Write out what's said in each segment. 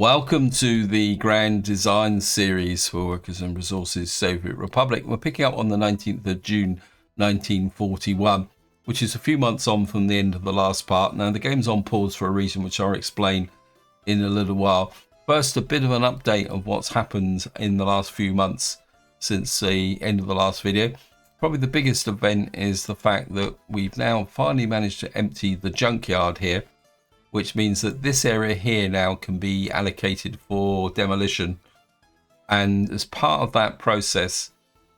Welcome to the Grand Design Series for Workers and Resources Soviet Republic. We're picking up on the 19th of June 1941, which is a few months on from the end of the last part. Now, the game's on pause for a reason which I'll explain in a little while. First, a bit of an update of what's happened in the last few months since the end of the last video. Probably the biggest event is the fact that we've now finally managed to empty the junkyard here, which means that this area here now can be allocated for demolition. And as part of that process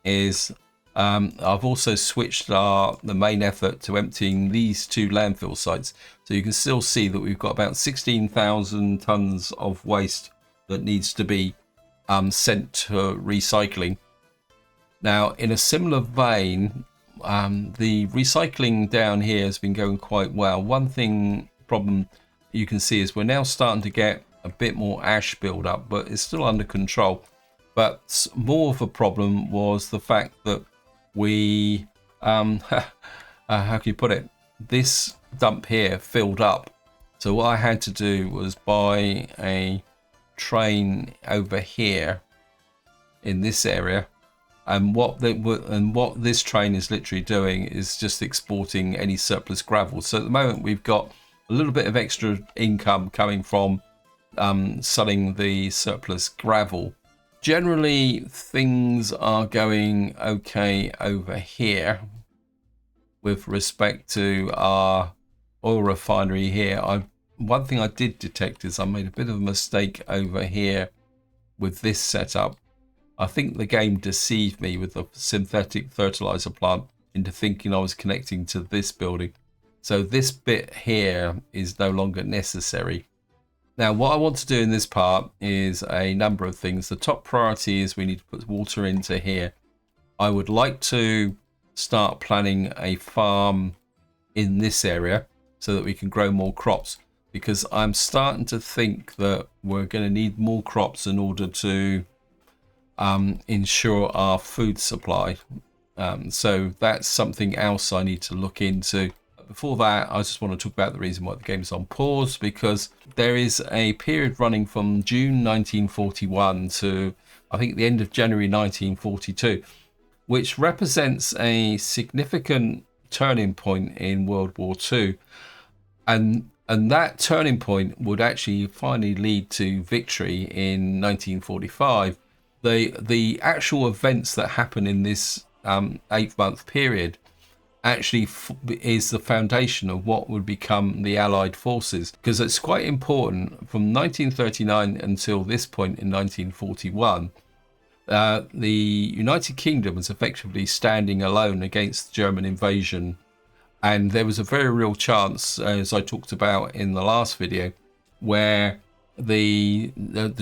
is I've also switched the main effort to emptying these two landfill sites. So you can still see that we've got about 16,000 tons of waste that needs to be sent to recycling. Now, in a similar vein, the recycling down here has been going quite well. One problem you can see is we're now starting to get a bit more ash build up, but it's still under control. But more of a problem was the fact that we how can you put it, this dump here filled up. So what I had to do was buy a train over here in this area, and what this train is literally doing is just exporting any surplus gravel. So at the moment we've got a little bit of extra income coming from selling the surplus gravel. Generally, things are going okay over here with respect to our oil refinery here. One thing I did detect is I made a bit of a mistake over here with this setup. I think the game deceived me with the synthetic fertilizer plant into thinking I was connecting to this building. So this bit here is no longer necessary. Now, what I want to do in this part is a number of things. The top priority is we need to put water into here. I would like to start planning a farm in this area so that we can grow more crops, because I'm starting to think that we're going to need more crops in order to ensure our food supply. So that's something else I need to look into. Before that, I just want to talk about the reason why the game is on pause, because there is a period running from June 1941 to I think the end of January 1942, which represents a significant turning point in World War II. And that turning point would actually finally lead to victory in 1945. The actual events that happen in this 8-month period actually is the foundation of what would become the Allied forces, because it's quite important. From 1939 until this point in 1941, the United Kingdom was effectively standing alone against German invasion, and there was a very real chance, as I talked about in the last video, where the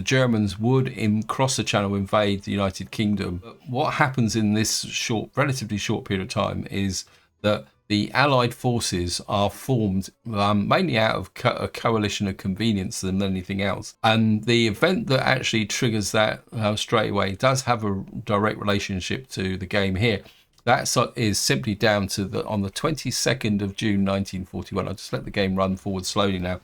Germans would cross the Channel, invade the United Kingdom. But what happens in this relatively short period of time is that the Allied forces are formed mainly out of a coalition of convenience than anything else. And the event that actually triggers that straight away does have a direct relationship to the game here. That is simply down to on the 22nd of June 1941. I'll just let the game run forward slowly now.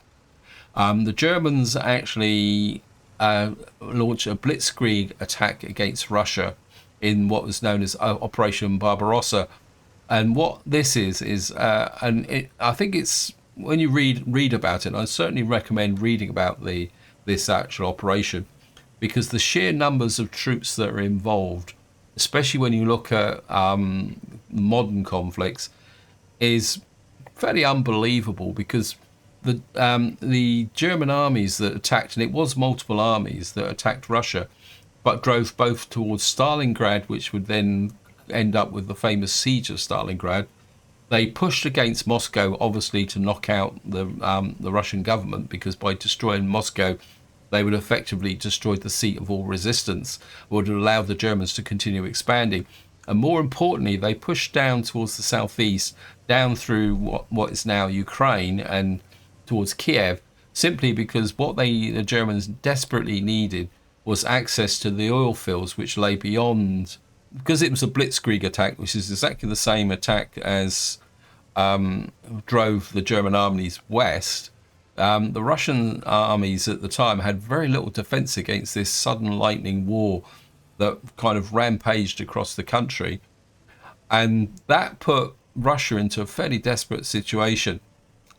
The Germans actually launched a blitzkrieg attack against Russia in what was known as Operation Barbarossa. And what this is I think it's, when you read about it, I certainly recommend reading about this actual operation, because the sheer numbers of troops that are involved, especially when you look at modern conflicts, is fairly unbelievable. Because the German armies that attacked, and it was multiple armies that attacked Russia, but drove both towards Stalingrad, which would then end up with the famous siege of Stalingrad. They pushed against Moscow, obviously, to knock out the Russian government, because by destroying Moscow, they would effectively destroy the seat of all resistance, would allow the Germans to continue expanding. And more importantly, they pushed down towards the southeast, down through what is now Ukraine and towards Kiev, simply because what the Germans desperately needed was access to the oil fields which lay beyond, because it was a blitzkrieg attack, which is exactly the same attack as drove the German armies west. The Russian armies at the time had very little defense against this sudden lightning war that kind of rampaged across the country. And that put Russia into a fairly desperate situation.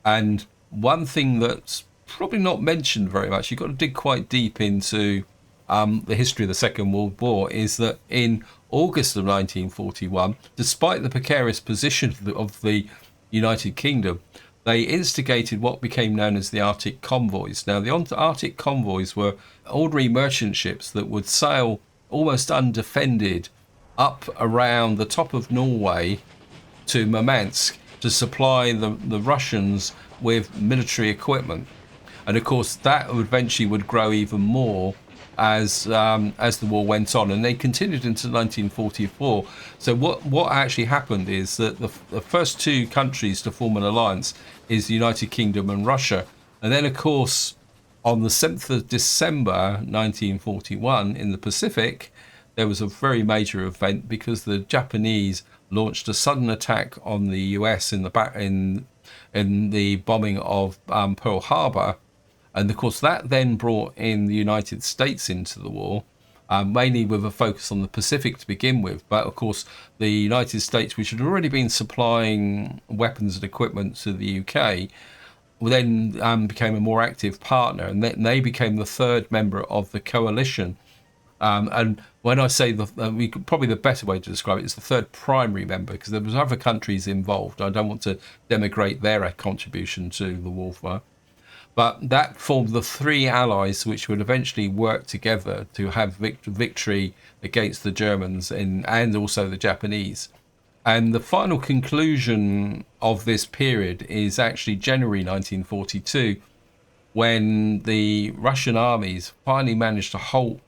And one thing that's probably not mentioned very much, you've got to dig quite deep into the history of the Second World War, is that in August of 1941, despite the precarious position of the United Kingdom, they instigated what became known as the Arctic convoys. Now, the Arctic convoys were ordinary merchant ships that would sail almost undefended up around the top of Norway to Murmansk to supply the Russians with military equipment. And of course, that eventually would grow even more as the war went on, and they continued into 1944. So what actually happened is that the first two countries to form an alliance is the United Kingdom and Russia, and then of course on the 7th of December 1941 in the Pacific, there was a very major event because the Japanese launched a sudden attack on the US in the bombing of Pearl Harbor. And of course, that then brought in the United States into the war, mainly with a focus on the Pacific to begin with. But of course, the United States, which had already been supplying weapons and equipment to the UK, then became a more active partner. And they became the third member of the coalition. And when I say probably the better way to describe it is the third primary member, because there was other countries involved. I don't want to denigrate their contribution to the warfare. But that formed the three allies which would eventually work together to have victory against the Germans and also the Japanese. And the final conclusion of this period is actually January 1942, when the Russian armies finally managed to halt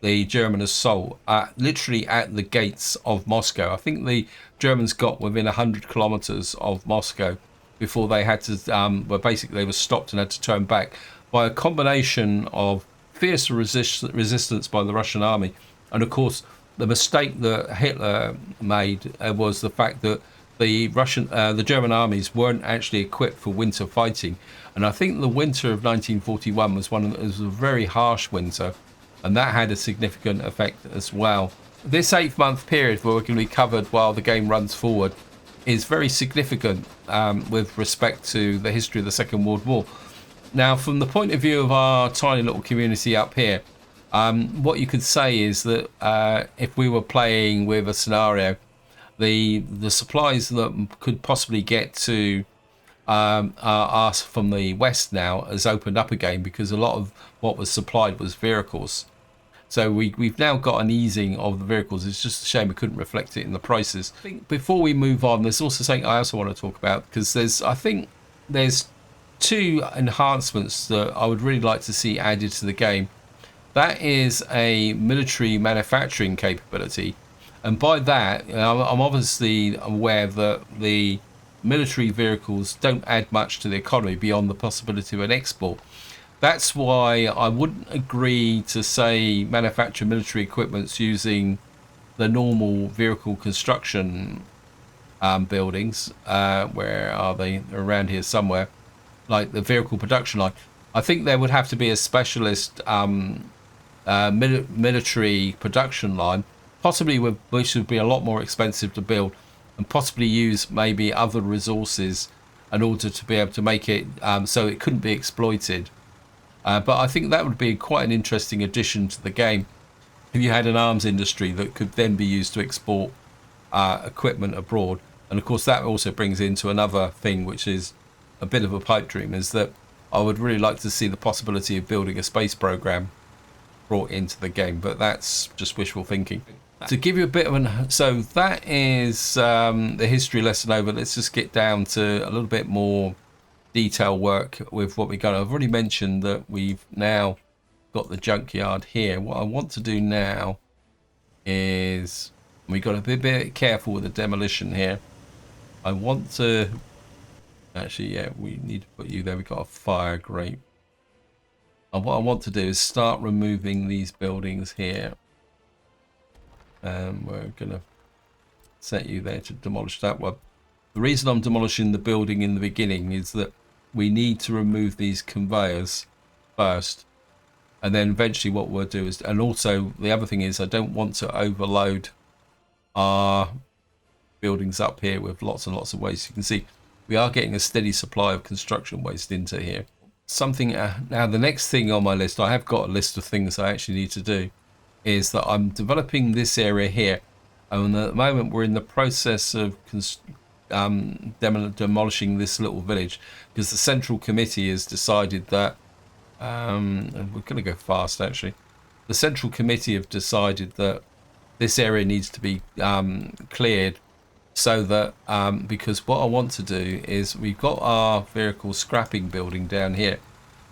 the German assault literally at the gates of Moscow. I think the Germans got within 100 kilometers of Moscow before they had to, basically they were stopped and had to turn back by a combination of fierce resistance by the Russian army. And of course, the mistake that Hitler made was the fact that the German armies weren't actually equipped for winter fighting. And I think the winter of 1941 was was a very harsh winter, and that had a significant effect as well. This 8-month period where we're going to be covered while the game runs forward is very significant with respect to the history of the Second World War. Now, from the point of view of our tiny little community up here, what you could say is that if we were playing with a scenario, the supplies that could possibly get to us from the west now has opened up again, because a lot of what was supplied was vehicles. So we've now got an easing of the vehicles. It's just a shame we couldn't reflect it in the prices. I think before we move on, there's also something I also want to talk about, because I think there's two enhancements that I would really like to see added to the game. That is a military manufacturing capability. And by that, I'm obviously aware that the military vehicles don't add much to the economy beyond the possibility of an export. That's why I wouldn't agree to, say, manufacture military equipments using the normal vehicle construction buildings. Where are they? They're around here somewhere, like the vehicle production line. I think there would have to be a specialist military production line, possibly which would be a lot more expensive to build, and possibly use maybe other resources in order to be able to make it so it couldn't be exploited. But I think that would be quite an interesting addition to the game if you had an arms industry that could then be used to export equipment abroad. And of course that also brings into another thing, which is a bit of a pipe dream, is that I would really like to see the possibility of building a space program brought into the game, but that's just wishful thinking. To give you a bit of so that is the history lesson over. Let's just get down to a little bit more detail work with what we got. I've already mentioned that we've now got the junkyard here. What I want to do now is, we got to be a bit careful with the demolition here. I want to actually, yeah, we need to put you there. We've got a fire grate. And what I want to do is start removing these buildings here. And we're going to set you there to demolish that one. The reason I'm demolishing the building in the beginning is that we need to remove these conveyors first, and then eventually what we'll do is, and also the other thing is, I don't want to overload our buildings up here with lots and lots of waste. You can see we are getting a steady supply of construction waste into here. Something now, the next thing on my list, I have got a list of things I actually need to do, is that I'm developing this area here, and at the moment we're in the process of demolishing this little village, because the central committee has decided that and we're going to go fast actually. The central committee have decided that this area needs to be cleared, so that because what I want to do is, we've got our vehicle scrapping building down here,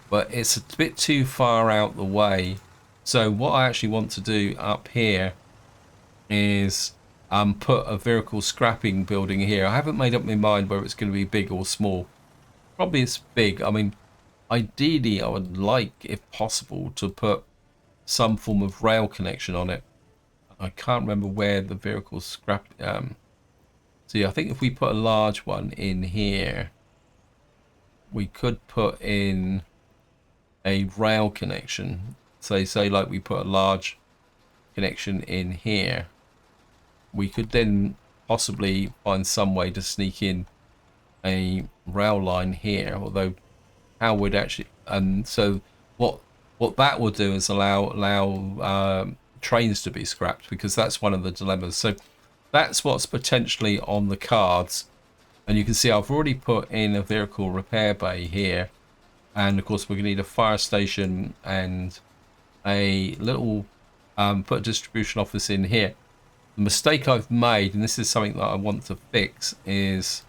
but it's a bit too far out the way. So what I actually want to do up here is put a vehicle scrapping building here. I haven't made up my mind whether it's going to be big or small. Probably it's big. I mean, ideally I would like, if possible, to put some form of rail connection on it. I can't remember where the vehicle scrap see, I think if we put a large one in here, we could put in a rail connection. So say like we put a large connection in here, we could then possibly find some way to sneak in a rail line here, although how would actually, and so what that will do is allow trains to be scrapped, because that's one of the dilemmas. So that's what's potentially on the cards. And you can see I've already put in a vehicle repair bay here, and of course we're going to need a fire station and a little put a distribution office in here. The mistake I've made, and this is something that I want to fix, is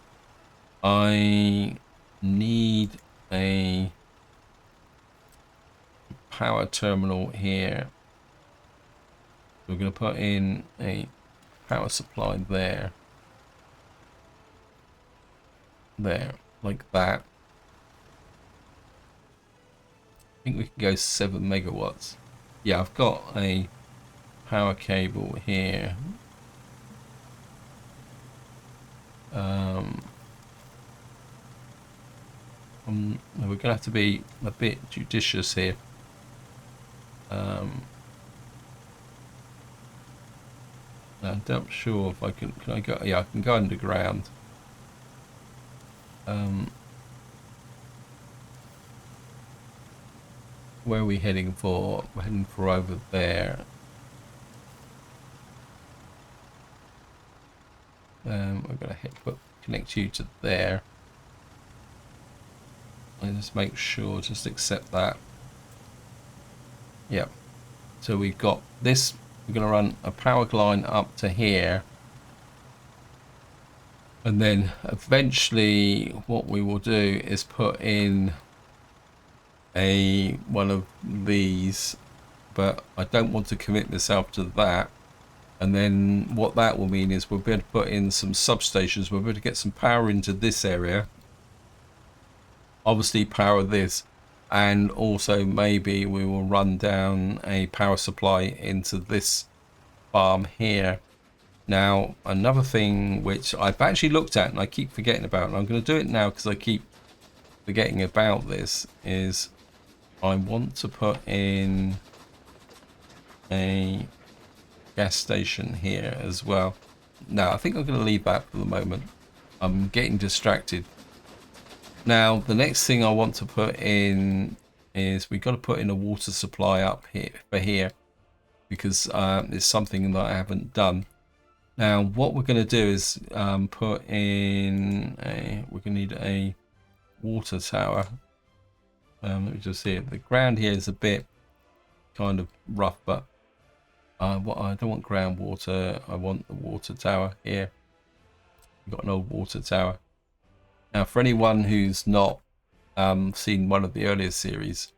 I need a power terminal here. We're going to put in a power supply there, like that. I think we can go 7 megawatts. Yeah, I've got a power cable here. We're going to have to be a bit judicious here. I'm not sure if I can I go, yeah, I can go underground. Where are we heading for? We're heading for over there. We're going to connect you to there. And just make sure, just accept that. Yep. So we've got this. We're going to run a power line up to here. And then eventually what we will do is put in one of these, but I don't want to commit myself to that. And then what that will mean is we'll be able to put in some substations. We'll be able to get some power into this area. Obviously power this. And also maybe we will run down a power supply into this farm here. Now, another thing which I've actually looked at and I keep forgetting about, and I'm going to do it now because I keep forgetting about this, is I want to put in a gas station here as well. Now, I think I'm going to leave that for the moment. I'm getting distracted. Now, the next thing I want to put in is we've got to put in a water supply up here for here, because it's something that I haven't done. Now, what we're going to do is put in we're going to need a water tower. Let me just see it. The ground here is a bit kind of rough, but I don't want groundwater. I want the water tower here. We've got an old water tower. Now, for anyone who's not seen one of the earlier series,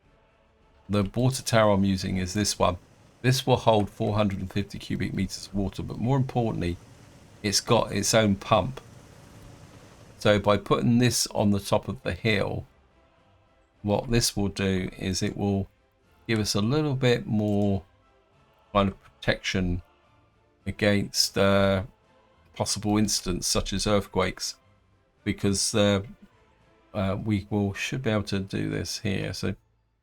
the water tower I'm using is this one. This will hold 450 cubic meters of water, but more importantly, it's got its own pump. So by putting this on the top of the hill, what this will do is it will give us a little bit more kind of protection against possible incidents such as earthquakes, because should be able to do this here. So I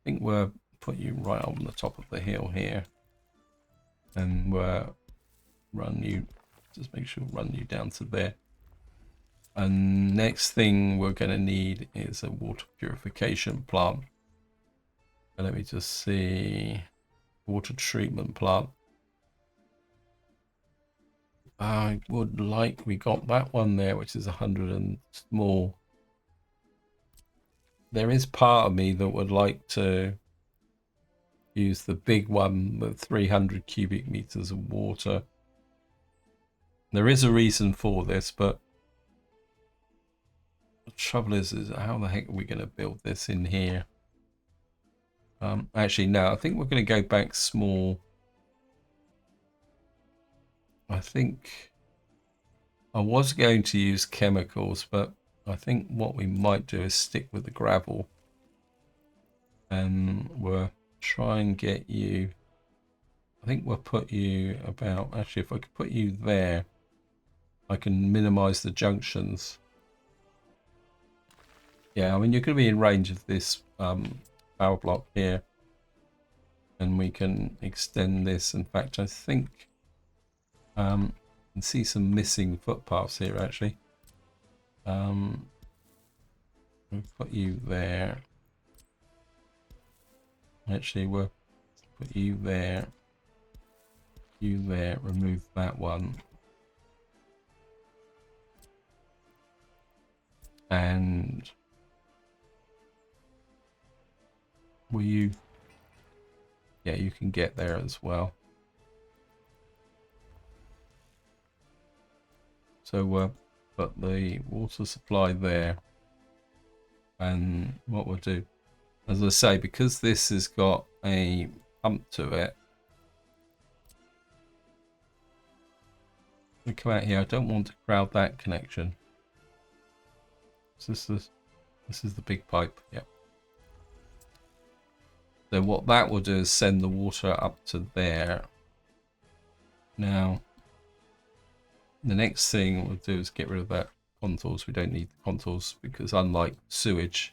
think we'll put you right on the top of the hill here, and we'll run you, just make sure run you down to there. And next thing we're going to need is a water purification plant. Let me just see, water treatment plant. I would like, we got that one there, which is 100 and small. There is part of me that would like to use the big one with 300 cubic meters of water. There is a reason for this, but the trouble is how the heck are we going to build this in here? Actually, no, I think we're going to go back small. I think I was going to use chemicals, but I think what we might do is stick with the gravel. And we'll try and get you, I think we'll put you about, actually if I could put you there, I can minimize the junctions. Yeah, I mean you're going to be in range of this power block here. And we can extend this. In fact, I think I can see some missing footpaths here actually. We'll put you there. Actually, we'll put you there. You there. Remove that one. And will you? Yeah, you can get there as well. So we'll put the water supply there. And what we'll do, as I say, because this has got a pump to it, we come out here. I don't want to crowd that connection. So this is the big pipe. Yep. So what that will do is send the water up to there. Now, the next thing we'll do is get rid of that contours. We don't need the contours because unlike sewage,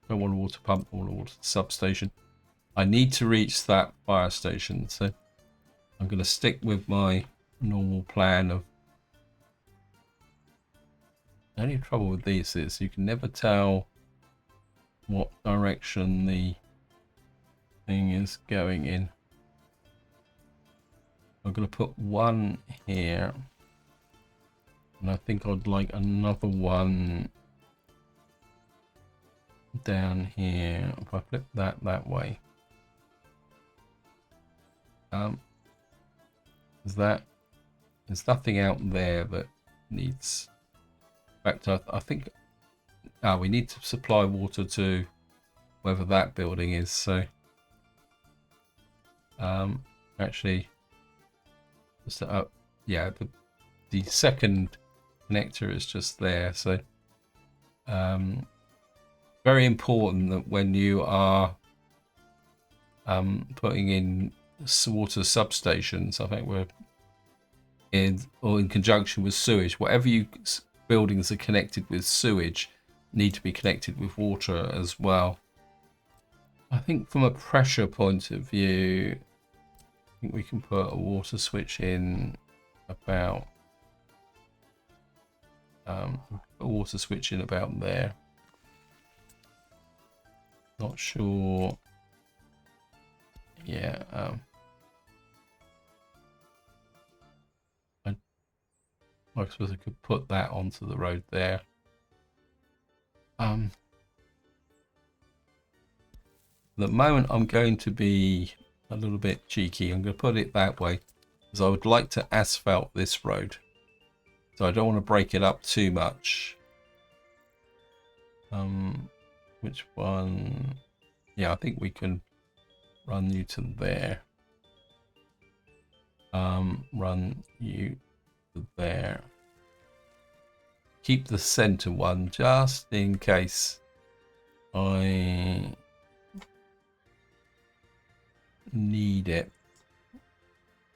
I don't want a water pump, I want a water substation. I need to reach that fire station, so I'm going to stick with my normal plan of. The only trouble with these is you can never tell what direction the thing is going in. I'm going to put one here, and I think I'd like another one down here. If I flip that way, there's nothing out there that needs. In fact, I think we need to supply water to wherever that building is. So actually, just yeah, the second connector is just there. So very important that when you are putting in water substations, I think we're in conjunction with sewage, whatever buildings are connected with sewage need to be connected with water as well. I think from a pressure point of view, I think we can put a water switch in about a water switch in about there. Not sure. Yeah. I suppose I could put that onto the road there. At the moment, I'm going to be a little bit cheeky. I'm going to put it that way because I would like to asphalt this road. So I don't want to break it up too much. Which one? Yeah, I think we can run you to there. Run you to there. Keep the center one just in case I need it.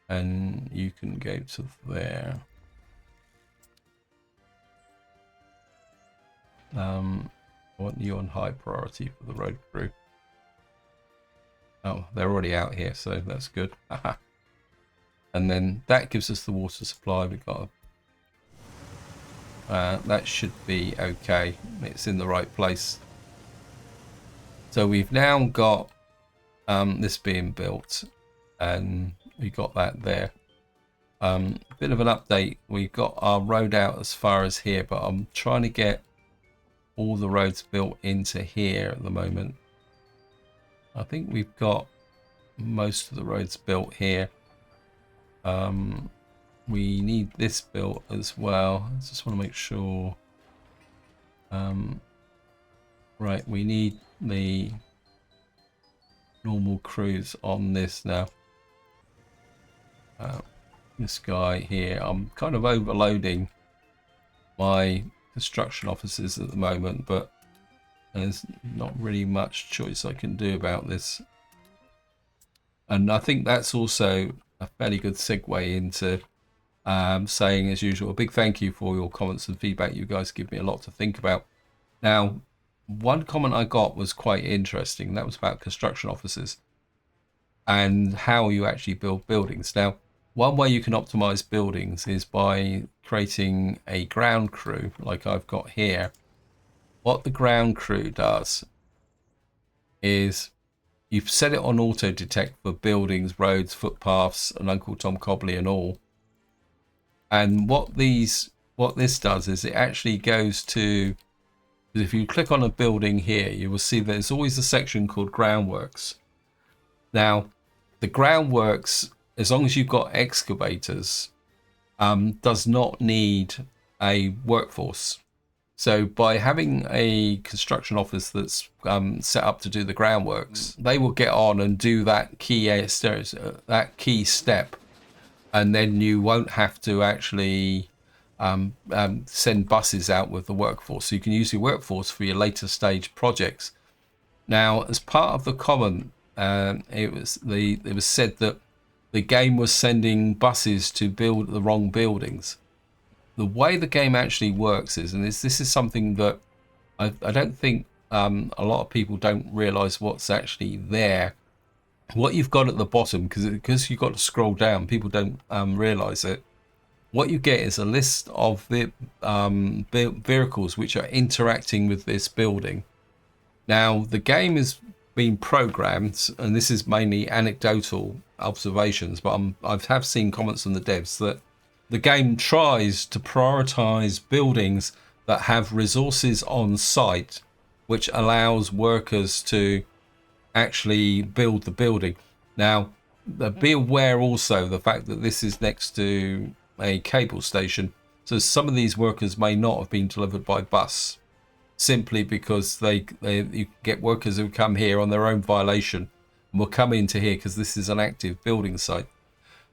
And you can go to there. I want you on high priority for the road crew. Oh, they're already out here, so that's good. And then that gives us the water supply. We've got that should be okay. It's in the right place. So we've now got this being built, and we got that there. A bit of an update. We've got our road out as far as here, but I'm trying to get all the roads built into here at the moment. I think we've got most of the roads built here. We need this built as well. I just want to make sure. Right, we need the normal crews on this now. This guy here, I'm kind of overloading my construction officers at the moment, but there's not really much choice I can do about this. And I think that's also a fairly good segue into saying, as usual, a big thank you for your comments and feedback. You guys give me a lot to think about. Now, one comment I got was quite interesting. That was about construction officers and how you actually build buildings. Now, one way you can optimize buildings is by creating a ground crew like I've got here. What the ground crew does is you've set it on auto detect for buildings, roads, footpaths, and Uncle Tom Cobley and all. And what this does is it actually goes to, if you click on a building here, you will see there's always a section called groundworks. Now, the groundworks, as long as you've got excavators, does not need a workforce. So by having a construction office that's set up to do the groundworks, they will get on and do that key step, and then you won't have to actually send buses out with the workforce. So you can use your workforce for your later stage projects. Now, as part of the comment, it was said that the game was sending buses to build the wrong buildings. The way the game actually works is, and this is something that I don't think a lot of people don't realize what's actually there. What you've got at the bottom, because you've got to scroll down, people don't realize it. What you get is a list of the vehicles which are interacting with this building. Now, the game is being programmed, and this is mainly anecdotal observations, but I have seen comments from the devs that the game tries to prioritize buildings that have resources on site, which allows workers to actually build the building. Now, be aware also the fact that this is next to a cable station, so some of these workers may not have been delivered by bus, simply because you get workers who come here on their own violation and will come into here because this is an active building site.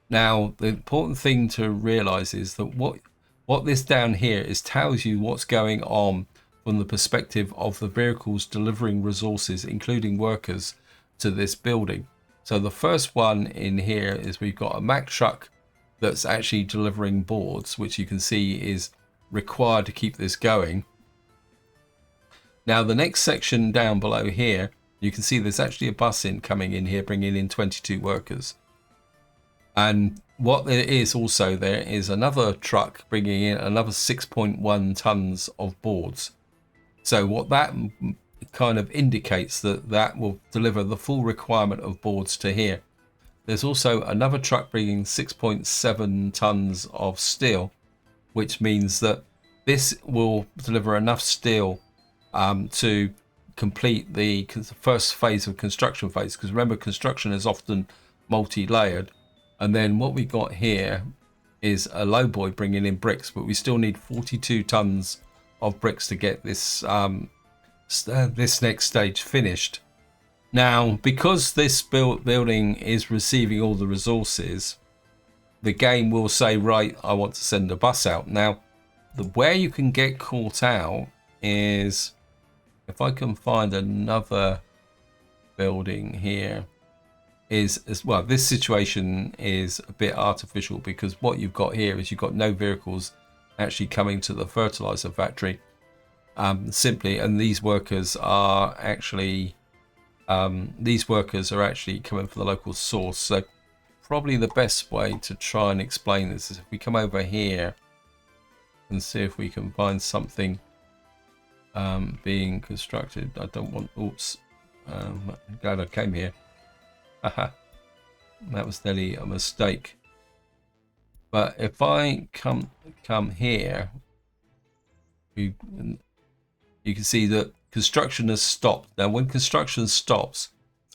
Now, the important thing to realize is that what this down here is tells you what's going on from the perspective of the vehicles delivering resources, including workers, to this building. So the first one in here is we've got a Mack truck that's actually delivering boards, which you can see is required to keep this going. Now, the next section down below here, you can see there's actually a bus coming in here, bringing in 22 workers. And what there is also, there is another truck bringing in another 6.1 tons of boards. So what that kind of indicates that will deliver the full requirement of boards to here. There's also another truck bringing 6.7 tons of steel, which means that this will deliver enough steel to complete the first phase of construction phase. Because remember, construction is often multi-layered. And then what we got here is a lowboy bringing in bricks, but we still need 42 tons of bricks to get this this next stage finished. Now, because this building is receiving all the resources, the game will say, right, I want to send a bus out. Now, where you can get caught out is, if I can find another building here, is as well, this situation is a bit artificial, because what you've got here is you've got no vehicles actually coming to the fertilizer factory. simply, and these workers are actually coming for the local source. So probably the best way to try and explain this is if we come over here and see if we can find something being constructed. I don't want, oops, I'm glad I came here. Haha, that was nearly a mistake. But if I come here, you can see that construction has stopped. Now when construction stops,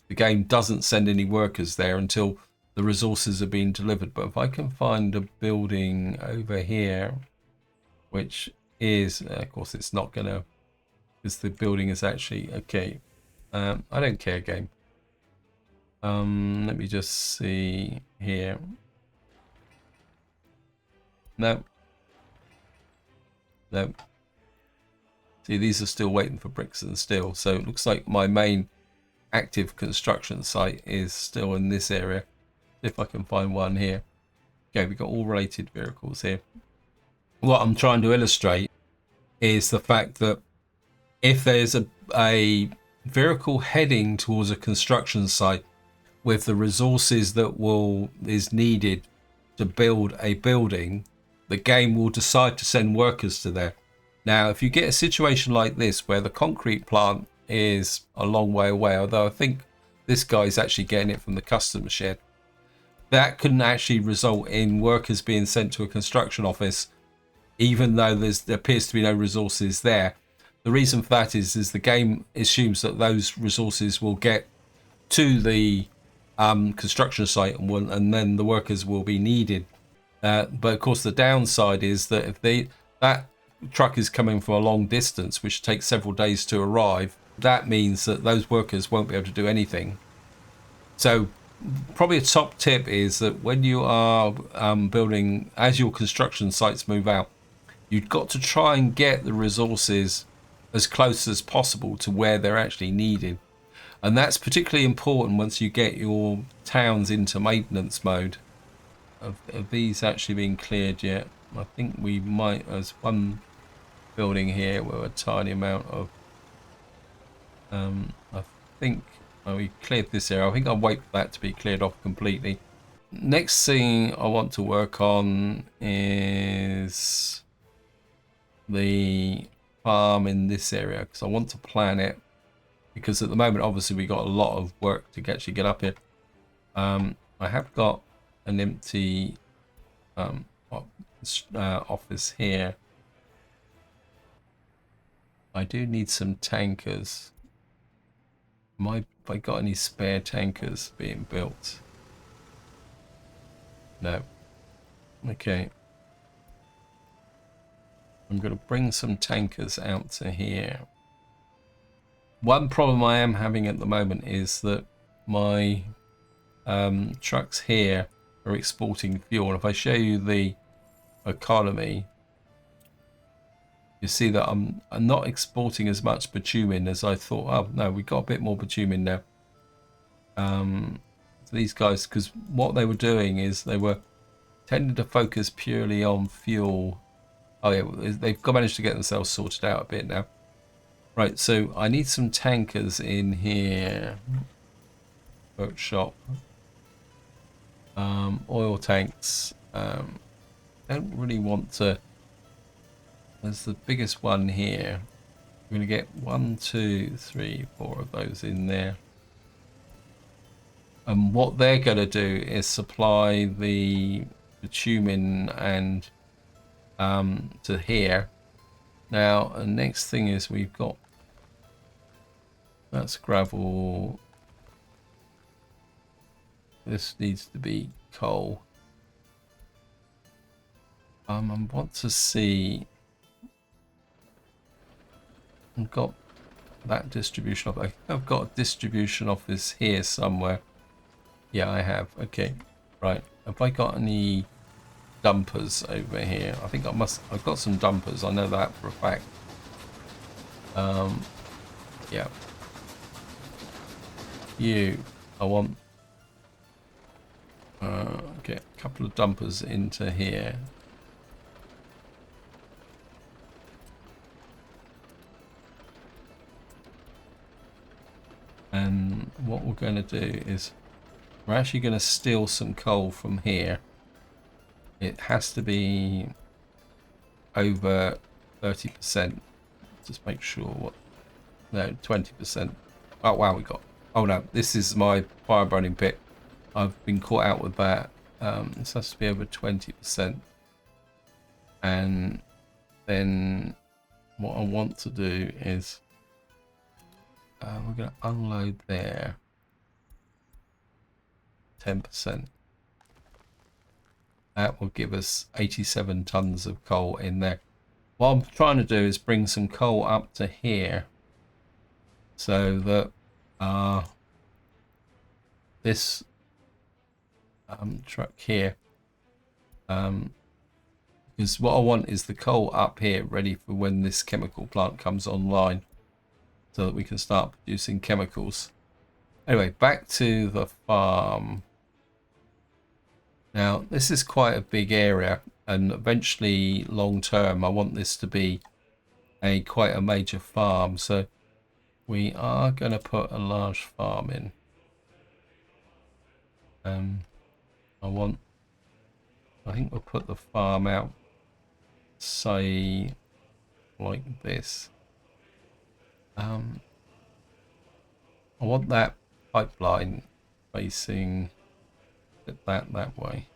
the game doesn't send any workers there until the resources are being delivered. But if I can find a building over here, which is, of course it's not gonna, because the building is actually, okay, I don't care, game. Let me just see here. No. See, these are still waiting for bricks and steel. So it looks like my main active construction site is still in this area. If I can find one here. Okay, we've got all related vehicles here. What I'm trying to illustrate is the fact that if there's a vehicle heading towards a construction site with the resources that is needed to build a building, the game will decide to send workers to there. Now, if you get a situation like this where the concrete plant is a long way away, although I think this guy's actually getting it from the customer shed, that can actually result in workers being sent to a construction office, even though there appears to be no resources there. The reason for that is the game assumes that those resources will get to the construction site and then the workers will be needed. But of course, the downside is that if that truck is coming from a long distance, which takes several days to arrive, that means that those workers won't be able to do anything. So probably a top tip is that when you are building, as your construction sites move out, you've got to try and get the resources as close as possible to where they're actually needed. And that's particularly important once you get your towns into maintenance mode. Have these actually been cleared yet? I think we might. There's one building here with a tiny amount of I think we cleared this area. I think I'll wait for that to be cleared off completely. Next thing I want to work on is the farm in this area, because I want to plan it, because at the moment obviously we got a lot of work to actually get up here. I have got an empty office here. I do need some tankers. Have I got any spare tankers being built? No. Okay. I'm going to bring some tankers out to here. One problem I am having at the moment is that my trucks here are exporting fuel. And if I show you the economy, you see that I'm not exporting as much bitumen as I thought. Oh no, we got a bit more bitumen now. These guys, because what they were doing is they were tending to focus purely on fuel. Oh yeah, they've managed to get themselves sorted out a bit now. Right, so I need some tankers in here. Workshop. Oil tanks. Don't really want to. There's the biggest one here. We're going to get 1, 2, 3, 4 of those in there. And what they're going to do is supply the bitumen and to here. Now, the next thing is we've got, that's gravel. This needs to be coal. I want to see. I've got that distribution office. I've got a distribution office here somewhere. Yeah, I have. Okay, right. Have I got any dumpers over here? I think I've got some dumpers. I know that for a fact. Yeah. I want get a couple of dumpers into here. going to do is we're actually going to steal some coal from here. It has to be over 30%. Just make sure what. No, 20%. Oh wow, we got. Oh no, this is my fire burning pit. I've been caught out with that. This has to be over 20%. And then what I want to do is we're going to unload there 10%. That will give us 87 tons of coal in there. What I'm trying to do is bring some coal up to here so that this truck here, because what I want is the coal up here ready for when this chemical plant comes online so that we can start producing chemicals. Anyway, back to the farm. Now, this is quite a big area, and eventually, long term, I want this to be quite a major farm. So we are going to put a large farm in. I think we'll put the farm out, say, like this. I want that pipeline facing that way.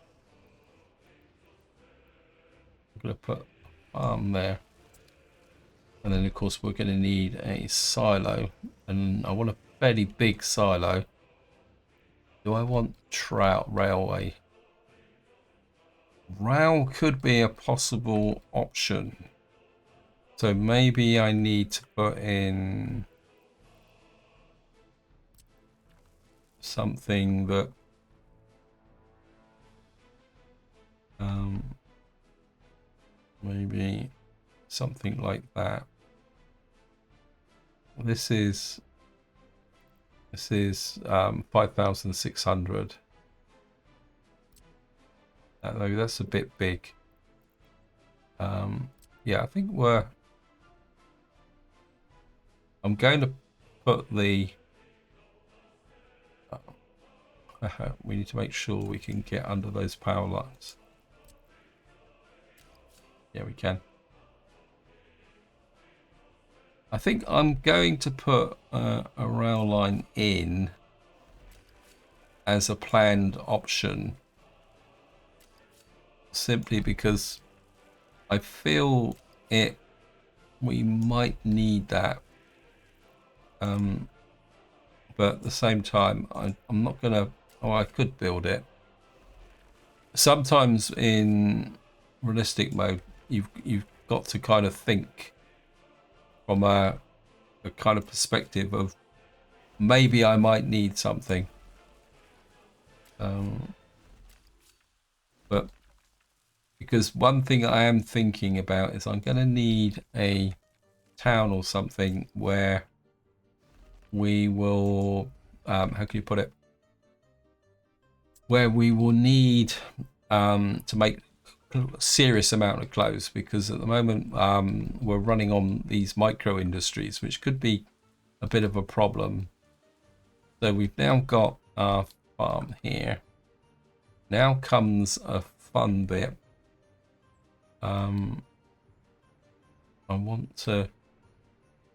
I'm going to put a farm there. And then, of course, we're going to need a silo. And I want a fairly big silo. Do I want trout railway? Rail could be a possible option. So maybe I need to put in something that maybe something like that. This is 5,600. Though that's a bit big. Yeah, I think I'm going to put the. We need to make sure we can get under those power lines. Yeah, we can. I think I'm going to put a rail line in as a planned option, simply because I feel we might need that. But at the same time, I'm not gonna. Oh, I could build it. Sometimes in realistic mode, you've got to kind of think from a kind of perspective of maybe I might need something. But because one thing I am thinking about is I'm going to need a town or something where we will, how can you put it? Where we will need to make a serious amount of clothes, because at the moment we're running on these micro industries, which could be a bit of a problem. So we've now got our farm here. Now comes a fun bit. I want to,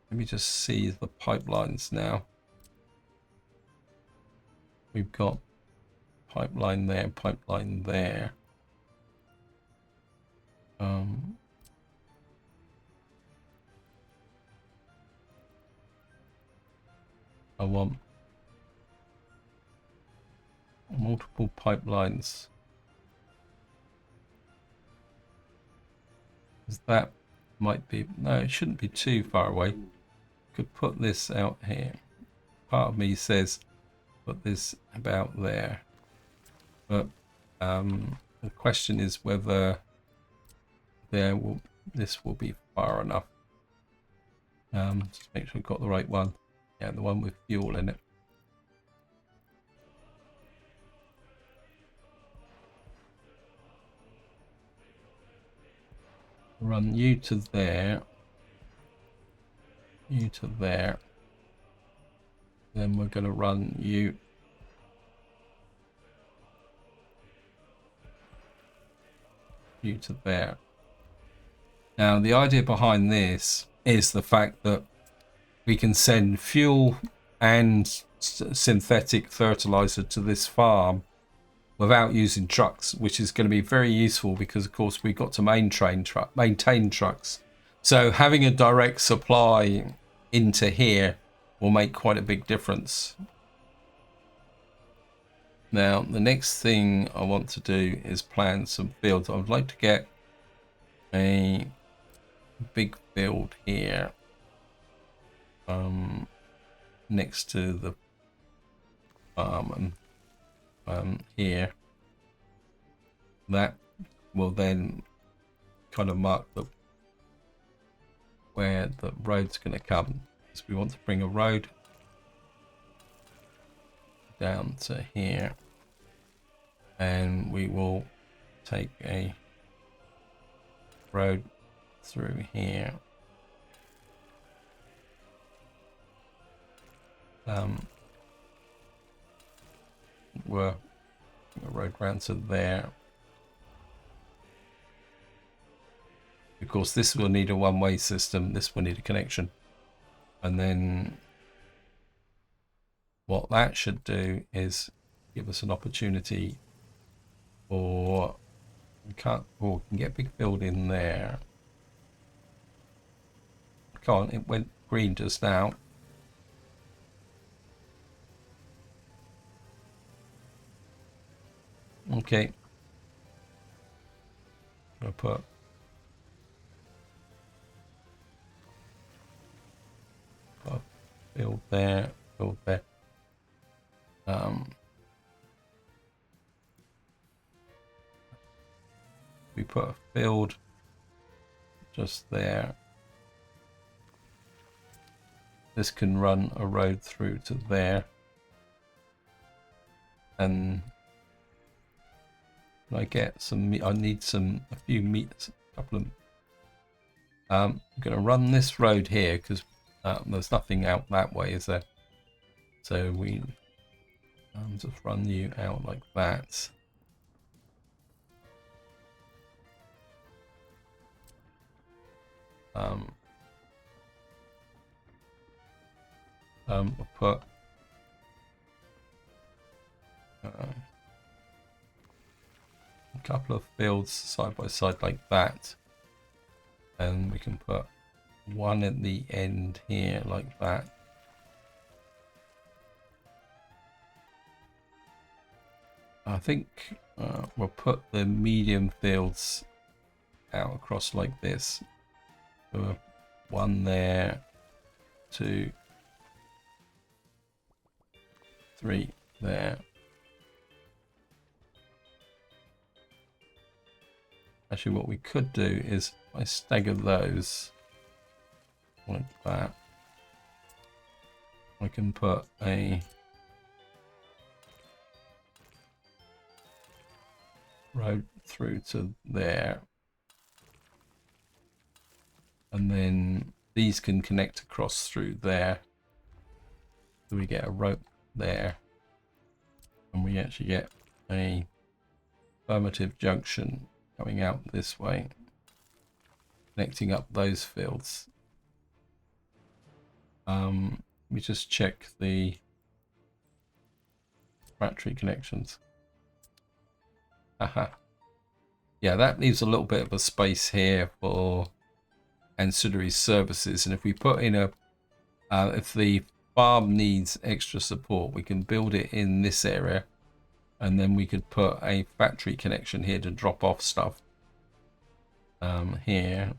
let me just see the pipelines now. We've got pipeline there, pipeline there. I want multiple pipelines. Because that might be, no, it shouldn't be too far away. Could put this out here. Part of me says put this about there. But the question is whether this will be far enough. Just make sure we've got the right one. Yeah, the one with fuel in it. Run you to there. You to there. Then we're going to run you to there. Now, the idea behind this is the fact that we can send fuel and synthetic fertilizer to this farm without using trucks, which is going to be very useful because, of course, we've got to maintain trucks. So having a direct supply into here will make quite a big difference. Now, the next thing I want to do is plan some fields. I would like to get a big field here, next to the farm, and here. That will then kind of mark where the road's going to come. So we want to bring a road down to here, and we will take a road through here. We're a road round to there. Of course, this will need a one-way system. This will need a connection, and then what that should do is give us an opportunity for we can get a big build in there. Can't, it went green just now. Okay. I'll put build there, build there. We put a field just there. This can run a road through to there. And I get some meat. I need a few meats, a couple of. I'm going to run this road here because there's nothing out that way, is there? So we just run you out like that. We'll put a couple of fields side by side like that, and we can put one at the end here like that. I think we'll put the medium fields out across like this. So one there, 2, 3 there. Actually, what we could do is I stagger those like that. I can put a road through to there, and then these can connect across through there. So we get a rope there, and we actually get a affirmative junction coming out this way, connecting up those fields. Let me just check the factory connections. Aha. Yeah, that leaves a little bit of a space here for ancillary services, and if we put in a if the farm needs extra support, we can build it in this area, and then we could put a factory connection here to drop off stuff here.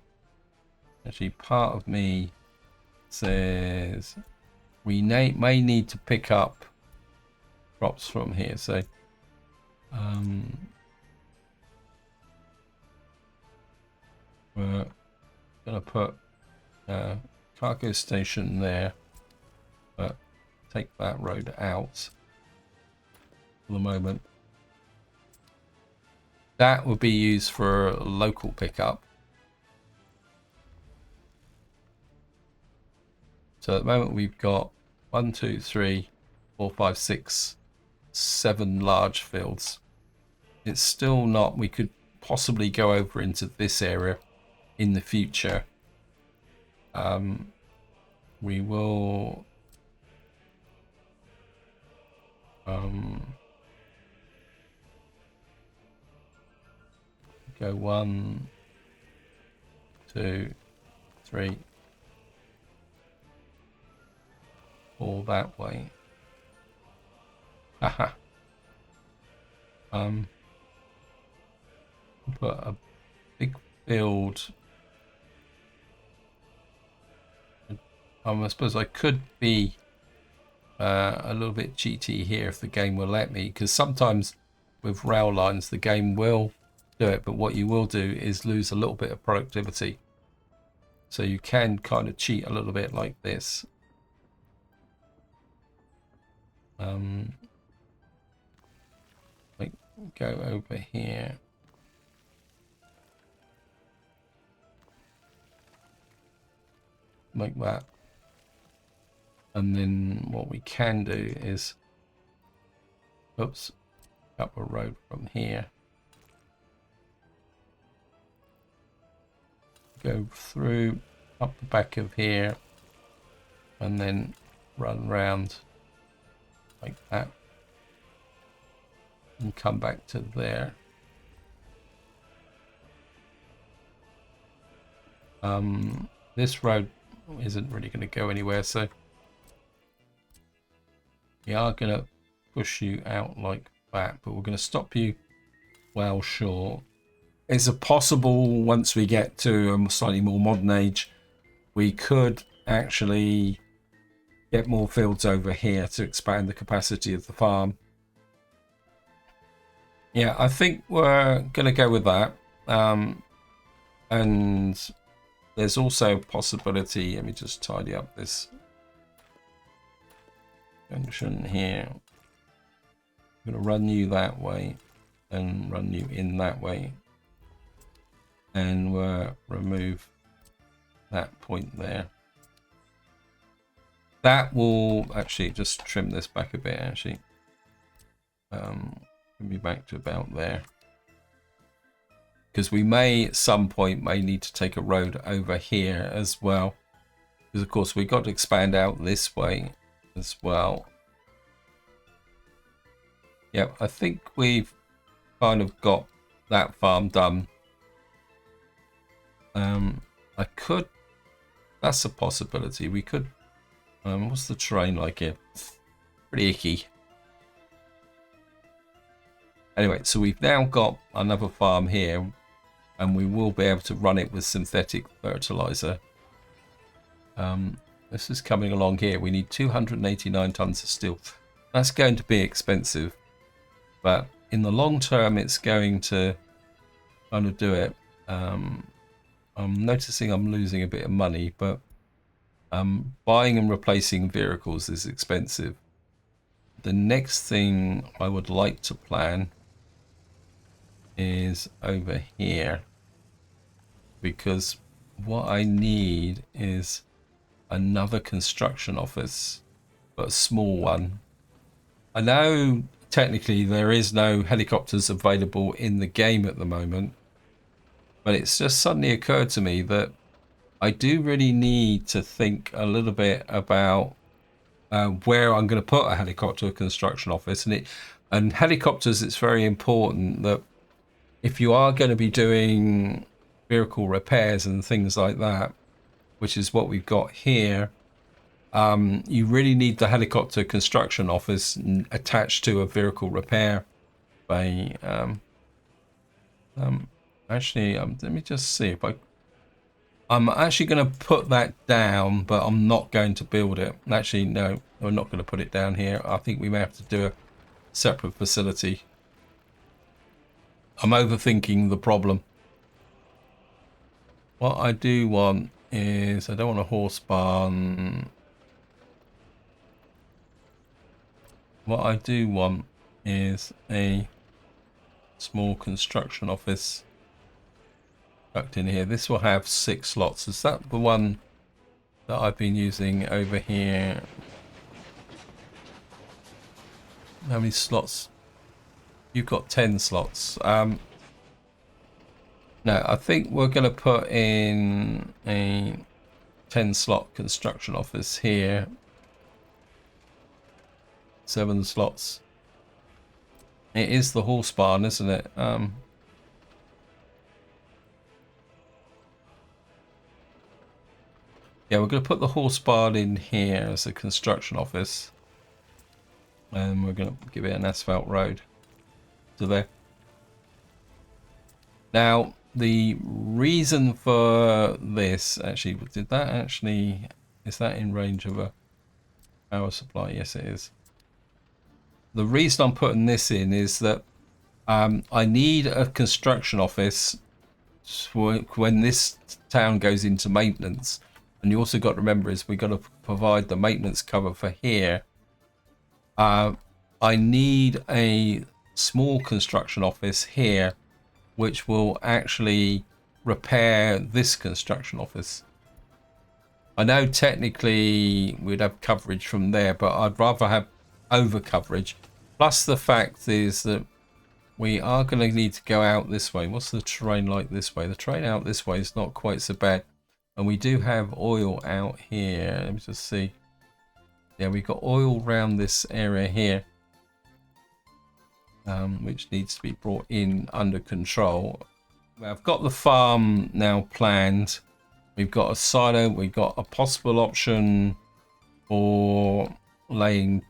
Actually, part of me says we may need to pick up crops from here, so we're gonna put a cargo station there, but take that road out for the moment. That will be used for a local pickup. So at the moment we've got 1, 2, 3, 4, 5, 6, 7 large fields. It's still not. We could possibly go over into this area in the future. We will go 1, 2, 3, all that way. Haha. Put a big field. I suppose I could be a little bit cheaty here if the game will let me, because sometimes with rail lines the game will do it, but what you will do is lose a little bit of productivity. So you can kind of cheat a little bit like this. Like go over here. Like that. And then what we can do is, oops, up a road from here. Go through, up the back of here, and then run round like that. And come back to there. This road isn't really going to go anywhere, so we are going to push you out like that, but we're going to stop you well short. Is it possible once we get to a slightly more modern age, we could actually get more fields over here to expand the capacity of the farm? Yeah, I think we're going to go with that. And there's also a possibility, let me just tidy up this junction here. I'm going to run you that way and run you in that way. And we'll remove that point there. That will actually just trim this back a bit, actually. Bring me back to about there. Because we may, at some point, may need to take a road over here as well. Because, of course, we've got to expand out this way as well. Yeah, I think we've kind of got that farm done. I could, that's a possibility. We could, what's the terrain like here? Pretty icky. Anyway, so we've now got another farm here, and we will be able to run it with synthetic fertilizer. This is coming along here. We need 289 tons of steel. That's going to be expensive, but in the long term, it's going to kind of do it. I'm noticing I'm losing a bit of money, but buying and replacing vehicles is expensive. The next thing I would like to plan is over here, because what I need is another construction office, but a small one. I know technically there is no helicopters available in the game at the moment, but it's just suddenly occurred to me that I do really need to think a little bit about where I'm going to put a helicopter construction office. And helicopters, it's very important that if you are going to be doing vehicle repairs and things like that, which is what we've got here, you really need the helicopter construction office attached to a vehicle repair bay. Actually, let me just see if I'm actually going to put that down, but I'm not going to build it. Actually, no, we're not going to put it down here. I think we may have to do a separate facility. I'm overthinking the problem. What I do want is, I don't want a horse barn. What I do want is a small construction office tucked in here. This will have 6 slots. Is that the one that I've been using over here? How many slots? You've got 10 slots. No, I think we're going to put in a 10 slot construction office here. 7 slots. It is the horse barn, isn't it? Yeah, we're going to put the horse barn in here as a construction office. And we're going to give it an asphalt road to there. Now, the reason for this, actually, is that in range of a power supply? Yes, it is. The reason I'm putting this in is that I need a construction office when this town goes into maintenance. And you also got to remember is we've got to provide the maintenance cover for here. I need a small construction office here which will actually repair this construction office. I know technically we'd have coverage from there, but I'd rather have over coverage. Plus the fact is that we are going to need to go out this way. What's the terrain like this way? The terrain out this way is not quite so bad. And we do have oil out here. Let me just see. Yeah, we've got oil around this area here. Which needs to be brought in under control. I've got the farm now planned. We've got a silo. We've got a possible option for being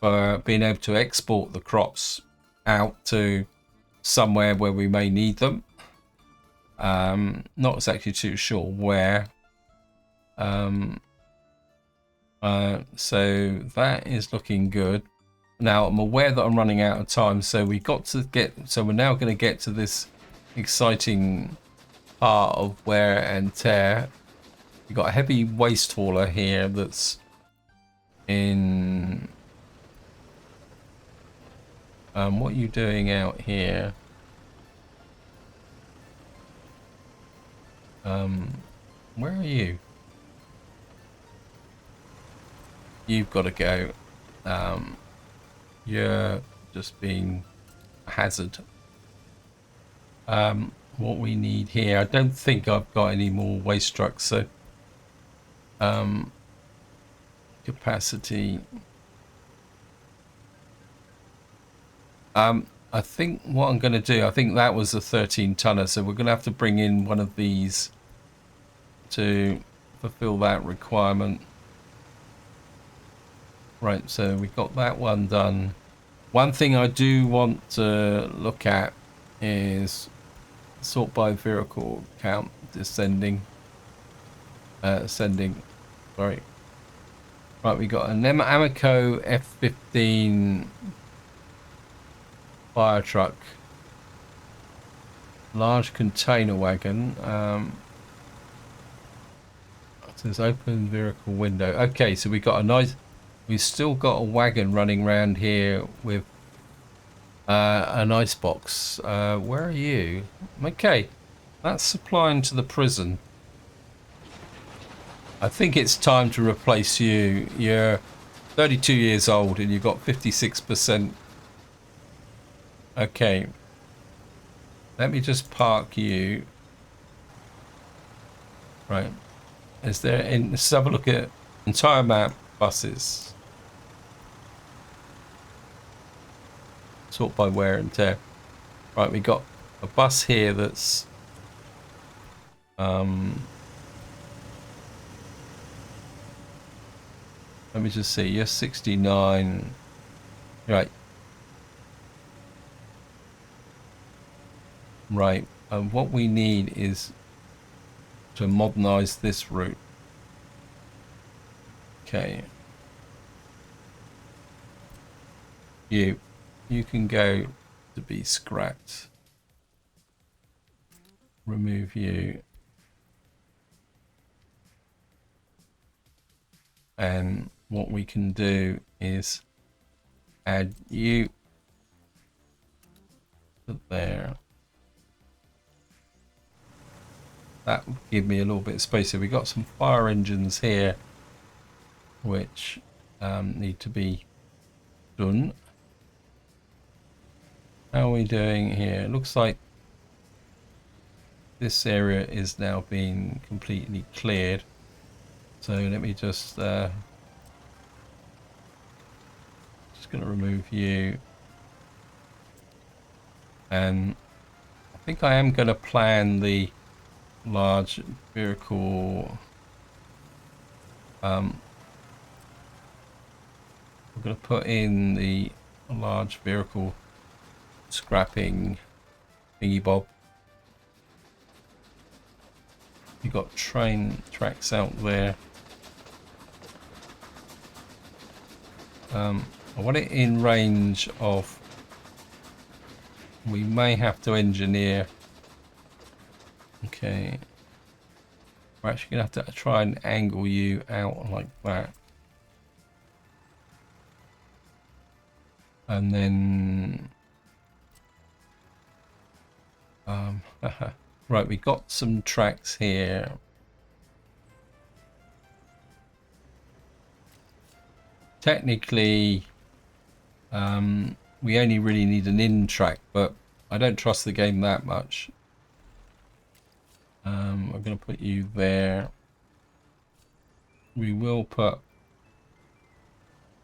able to export the crops out to somewhere where we may need them. Not exactly too sure where. So that is looking good. Now I'm aware that I'm running out of time, so we're now going to get to this exciting part of wear and tear. We've got a heavy waste hauler here that's in what are you doing out here? Where are you? You've got to go. You're just being a hazard. What we need here, I don't think I've got any more waste trucks, so capacity. I think what I'm going to do, I think that was a 13 tonner, so we're going to have to bring in one of these to fulfill that requirement. Right, so we've got that one done. One thing I do want to look at is sort by vehicle count ascending. Sorry. Right, we got an Amoco F15 fire truck, large container wagon. It says open vehicle window. Okay, so we got a nice. We've still got a wagon running around here with an ice box. Where are you? Okay, that's supplying to the prison. I think it's time to replace you. You're 32 years old and you've got 56%. Okay. Let me just park you. Right. Let's have a look at entire map. Buses. Sort by wear and tear. Right, we got a bus here that's let me just see. You're 69. Right. Right. And what we need is to modernize this route. Okay. You can go to be scrapped. Remove you. And what we can do is add you to there. That will give me a little bit of space. So we got some fire engines here which need to be done. How are we doing here? It looks like this area is now being completely cleared. So let me just going to remove you. And I think I am going to plan the large vehicle. We're going to put in the large vehicle scrapping thingy bob. You've got train tracks out there. I want it in range of... We may have to engineer. Okay. We're actually going to have to try and angle you out like that. And then... right, we got some tracks here. Technically, we only really need an in track, but I don't trust the game that much. I'm going to put you there. We will put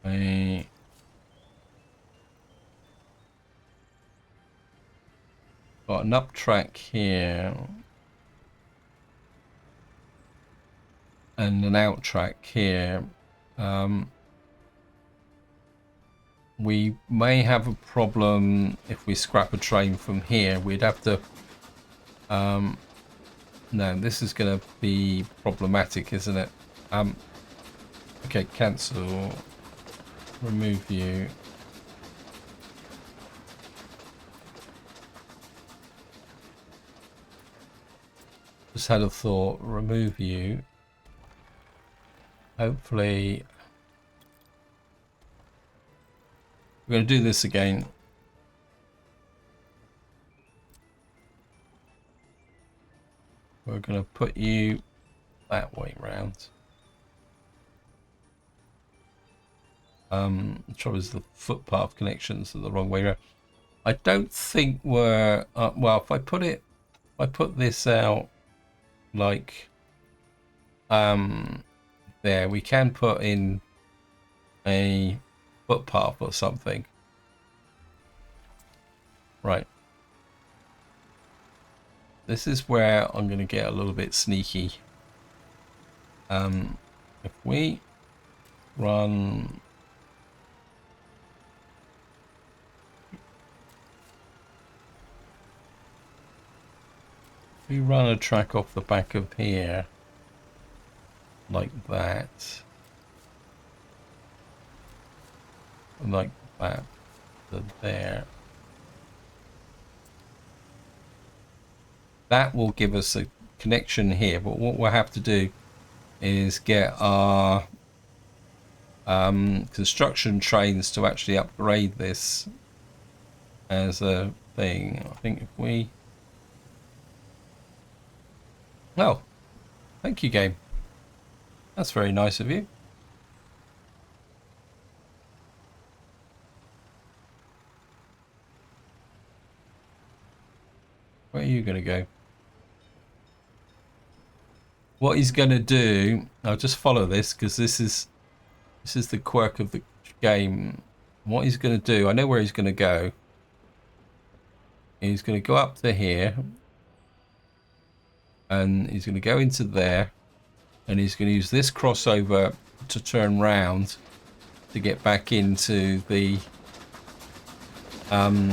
a... Got an up track here. And an out track here. We may have a problem if we scrap a train from here. We'd have to... no, this is going to be problematic, isn't it? Okay, cancel. Remove you. Just had a thought. Remove you. Hopefully... We're going to do this again. We're going to put you that way round. The trouble is the footpath connections are the wrong way around. I don't think we're... well, if I put this out like there, we can put in a footpath or something. Right. This is where I'm going to get a little bit sneaky. If we run... We run a track off the back of here, like that, and like that, to there. That will give us a connection here, but what we'll have to do is get our construction trains to actually upgrade this as a thing. I think if we... Oh, thank you, game. That's very nice of you. Where are you going to go? What he's going to do, I'll just follow this because this is the quirk of the game. What he's going to do, I know where he's going to go. He's going to go up to here. And he's going to go into there. And he's going to use this crossover to turn round to get back into the thingy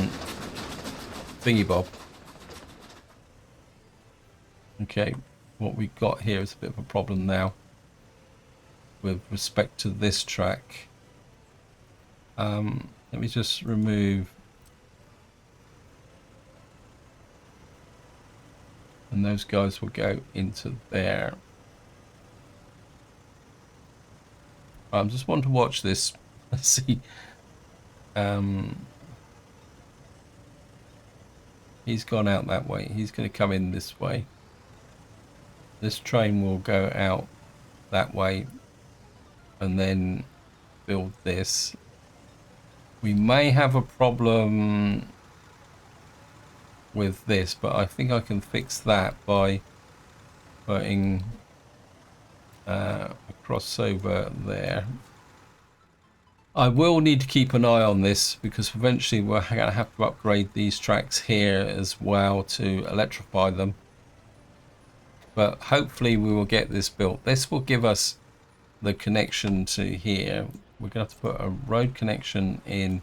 bob. Okay, what we got here is a bit of a problem now with respect to this track. Let me just remove, and those guys will go into there. I just want to watch this. Let's see. He's gone out that way. He's going to come in this way. This train will go out that way and then build this. We may have a problem with this, but I think I can fix that by putting a crossover there. I will need to keep an eye on this because eventually we're going to have to upgrade these tracks here as well to electrify them. But hopefully we will get this built. This will give us the connection to here. We're going to have to put a road connection in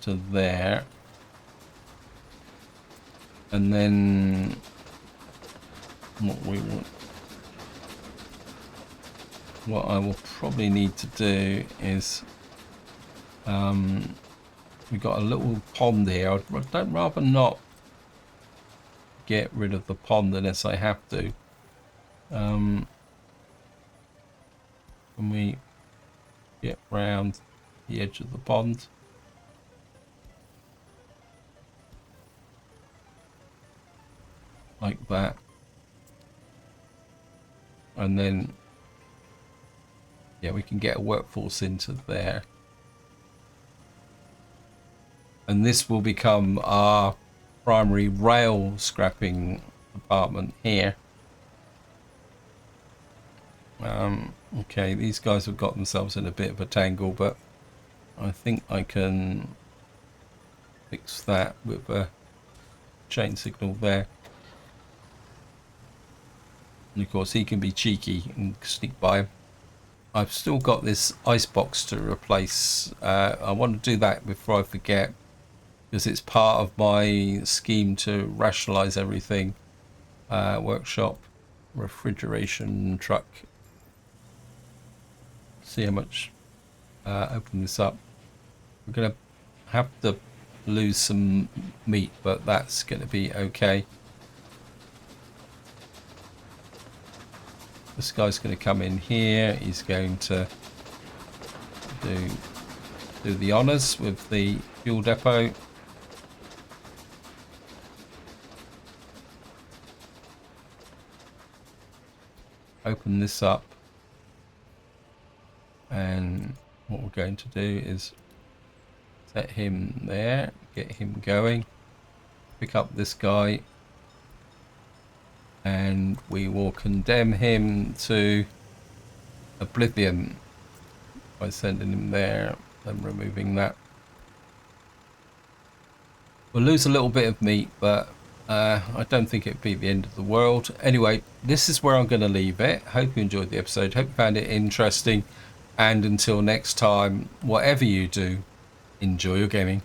to there. And then what I will probably need to do is we've got a little pond here. I'd rather not get rid of the pond unless I have to. Can we get round the edge of the pond? Like that. And then, yeah, we can get a workforce into there. And this will become our primary rail scrapping department here. Okay, these guys have got themselves in a bit of a tangle, but I think I can fix that with a chain signal there. And of course he can be cheeky and sneak by him. I've still got this ice box to replace. I want to do that before I forget, because it's part of my scheme to rationalize everything. Workshop, refrigeration truck. See how much. Open this up. We're going to have to lose some meat, but that's going to be okay. This guy's going to come in here. He's going to do the honors with the fuel depot. Open this up, and what we're going to do is set him there, get him going, pick up this guy, and we will condemn him to oblivion by sending him there and removing that. We'll lose a little bit of meat, but I don't think it'd be the end of the world. Anyway, this is where I'm going to leave it. Hope you enjoyed the episode. Hope you found it interesting. And until next time, whatever you do, enjoy your gaming.